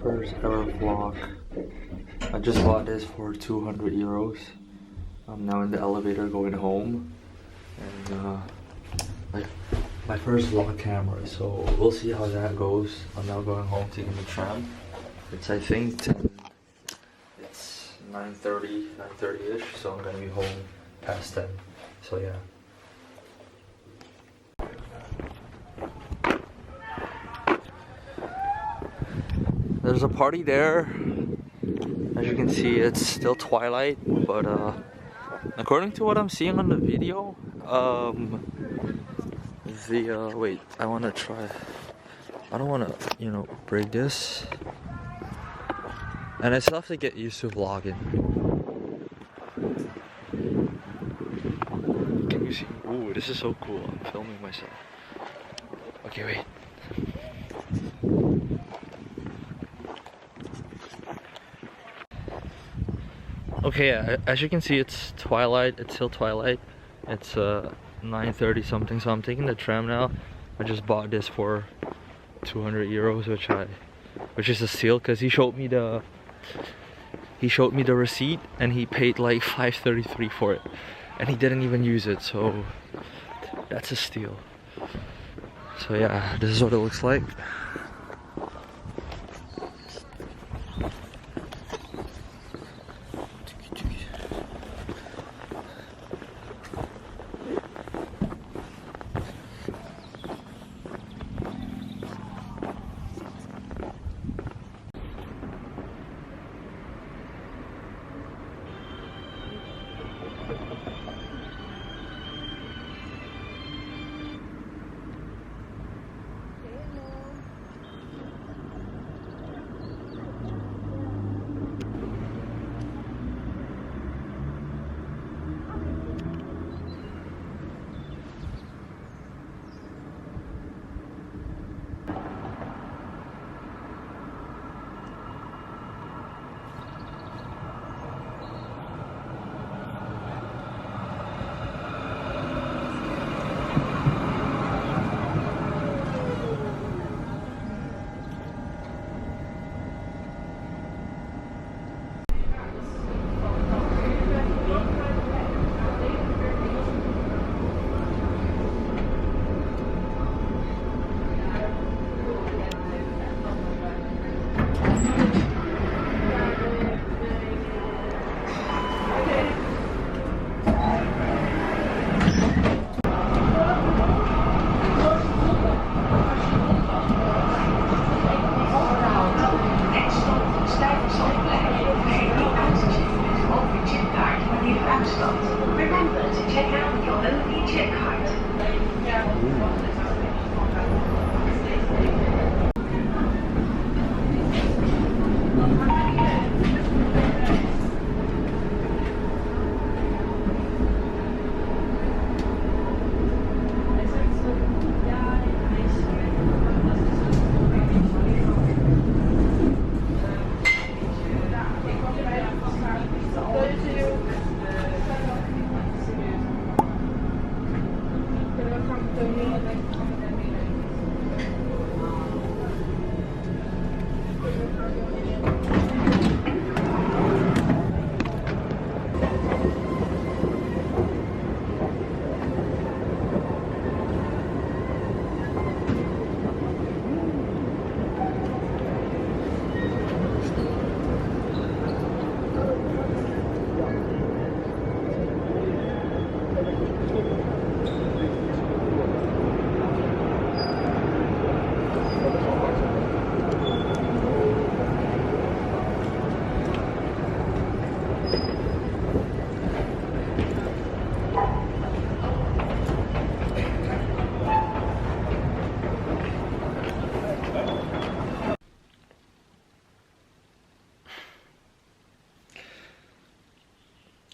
First ever vlog. I just bought this for 200 euros. I'm now in the elevator going home. And like my first vlog camera, so we'll see how that goes. I'm now going home taking the tram. It's I think 9:30-ish, so I'm gonna be home past 10. So yeah. There's a party there. As you can see, it's still twilight, but according to what I'm seeing on the video, wait, I wanna try. I don't wanna, break this. And I still have to get used to vlogging. Can you see? Ooh, this is so cool. I'm filming myself. Okay, wait. Okay, yeah, as you can see, it's twilight. It's still twilight. It's 9:30 something, so I'm taking the tram now. I just bought this for 200 euros, which is a steal, because he showed me the receipt and he paid like 5.33 for it, and he didn't even use it, so that's a steal. So yeah, this is what it looks like.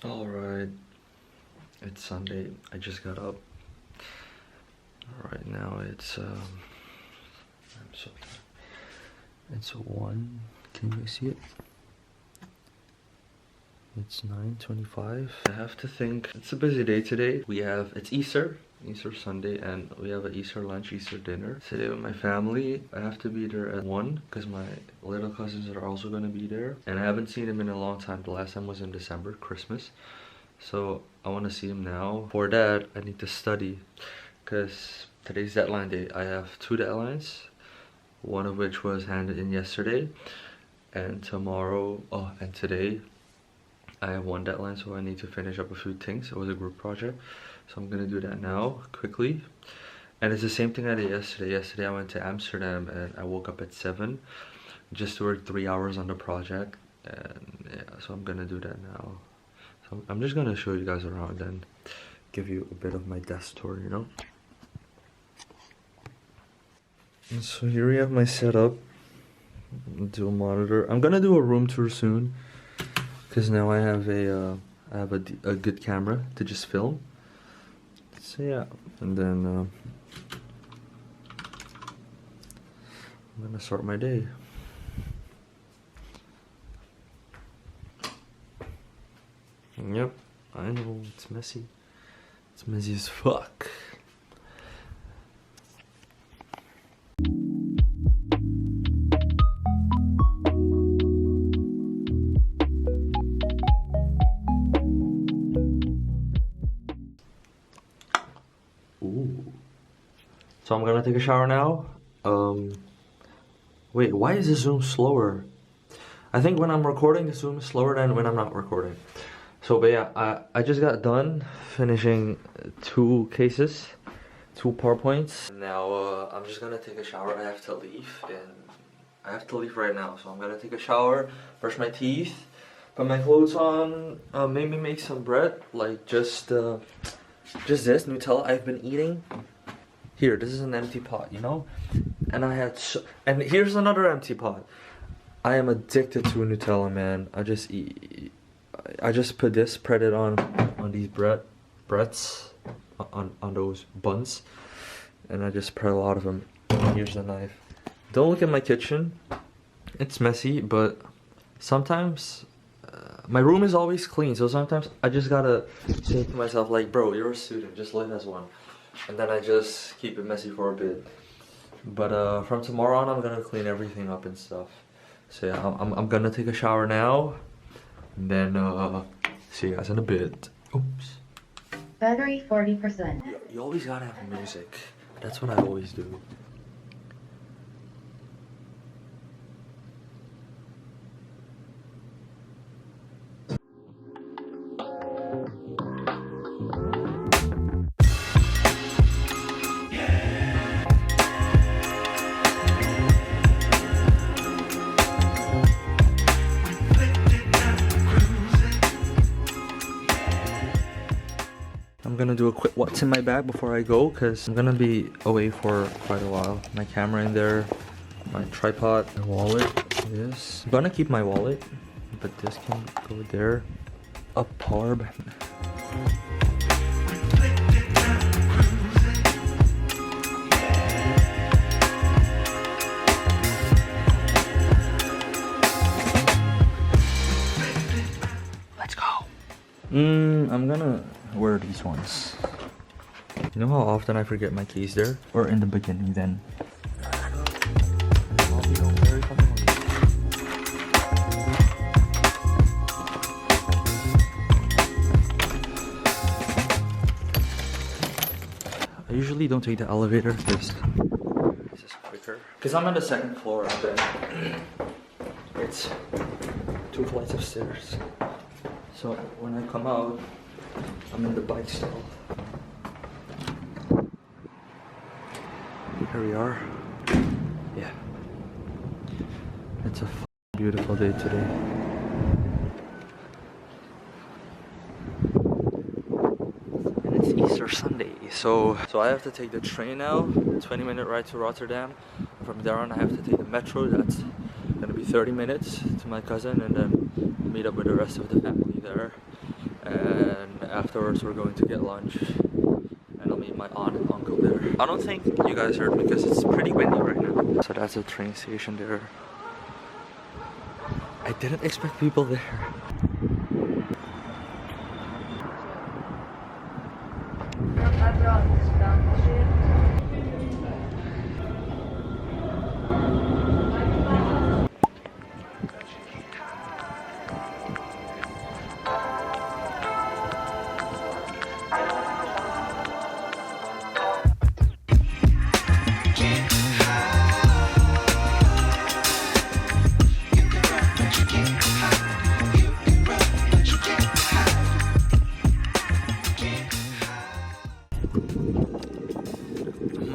Alright, it's Sunday. I just got up. Right now it's I'm so tired. It's 1. Can you see it? It's 9:25. I have to think. It's a busy day today. It's Easter. Easter Sunday, and we have an Easter lunch, Easter dinner today with my family. I have to be there at 1 because my little cousins are also going to be there, and I haven't seen them in a long time. The last time was in December, Christmas, so I want to see them now. For that, I need to study because today's deadline day. I have 2 deadlines, one of which was handed in yesterday, and tomorrow, and today I have 1 deadline, so I need to finish up a few things. It was a group project, so I'm gonna do that now quickly. And it's the same thing I did yesterday. Yesterday I went to Amsterdam and I woke up at 7 just to work 3 hours on the project, and yeah, so I'm gonna do that now. So I'm just gonna show you guys around and give you a bit of my desk tour, you know. And so here we have my setup. Dual monitor. I'm gonna do a room tour soon because now I have a good camera to just film. So yeah, and then I'm gonna start my day. Yep, I know it's messy. It's messy as fuck. So I'm gonna take a shower now. Wait, why is the zoom slower? I think when I'm recording, the zoom is slower than when I'm not recording. So, but yeah, I just got done finishing 2 cases, 2 PowerPoints. Now I'm just gonna take a shower. I have to leave, and I have to leave right now. So I'm gonna take a shower, brush my teeth, put my clothes on, maybe make some bread, like just this Nutella I've been eating. Here, this is an empty pot, you know? And I had and here's another empty pot. I am addicted to Nutella, man. I just put this, spread it on these breads, on those buns, and I just spread a lot of them. Here's the knife. Don't look at my kitchen. It's messy, but sometimes my room is always clean, so sometimes I just gotta say to myself, like, bro, you're a student, just live as one. And then I just keep it messy for a bit. But from tomorrow on, I'm gonna clean everything up and stuff. So yeah, I'm gonna take a shower now, and then see you guys in a bit. Oops. Battery 40%. You always gotta have music. That's what I always do. I'm gonna do a quick what's in my bag before I go, because I'm gonna be away for quite a while. My camera in there, my tripod, my wallet, this. I'm gonna keep my wallet, but this can go there. A power bank. Let's go. I'm gonna wear these ones. You know how often I forget my keys there? Or in the beginning then. I usually don't take the elevator because this is quicker. Because I'm on the 2nd floor and then it's 2 flights of stairs. So when I come out, I'm in the bike stall. Here we are. Yeah. It's a beautiful day today. And it's Easter Sunday. So I have to take the train now, 20-minute ride to Rotterdam. From there on I have to take the metro. That's gonna be 30 minutes to my cousin, and then meet up with the rest of the family there. And afterwards we're going to get lunch, and I'll meet my aunt and uncle there. I don't think you guys heard because it's pretty windy right now. So that's a train station there. I didn't expect people there.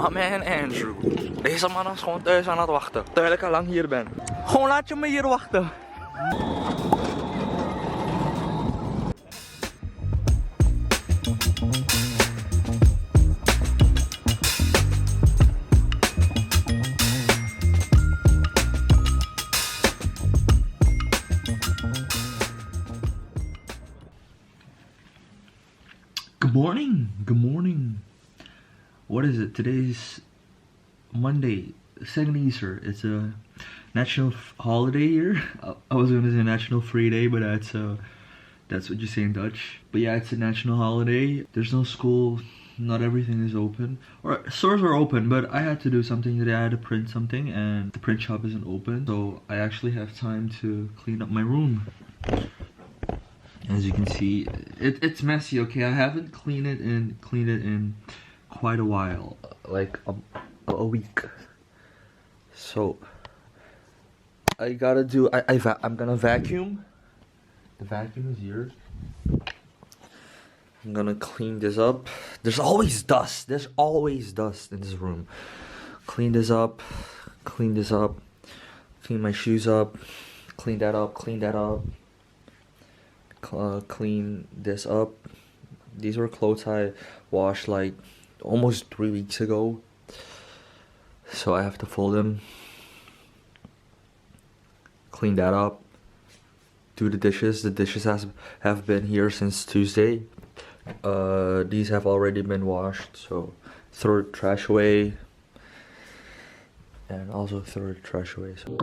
My man Andrew. Deze man is gewoon thuis aan het wachten. Terwijl ik al lang hier ben. Gewoon laat je me hier wachten. Good morning. Good morning. What is it? Today's Monday, second Easter. It's a national holiday here. I was gonna say national free day, but that's what you say in Dutch. But yeah, it's a national holiday. There's no school. Not everything is open. Or stores are open, but I had to do something today. I had to print something, and the print shop isn't open, so I actually have time to clean up my room. As you can see, it's messy. Okay, I haven't cleaned it in quite a while, like a week. So I gotta do. I'm gonna vacuum. The vacuum is here. I'm gonna clean this up. There's always dust. There's always dust in this room. Clean this up. Clean this up. Clean my shoes up. Clean that up. Clean that up. Clean this up. These were clothes I washed like almost 3 weeks ago, so I have to fold them. Clean that up. Do the dishes. The dishes have been here since Tuesday. These have already been washed, so throw the trash away, and also throw the trash away. So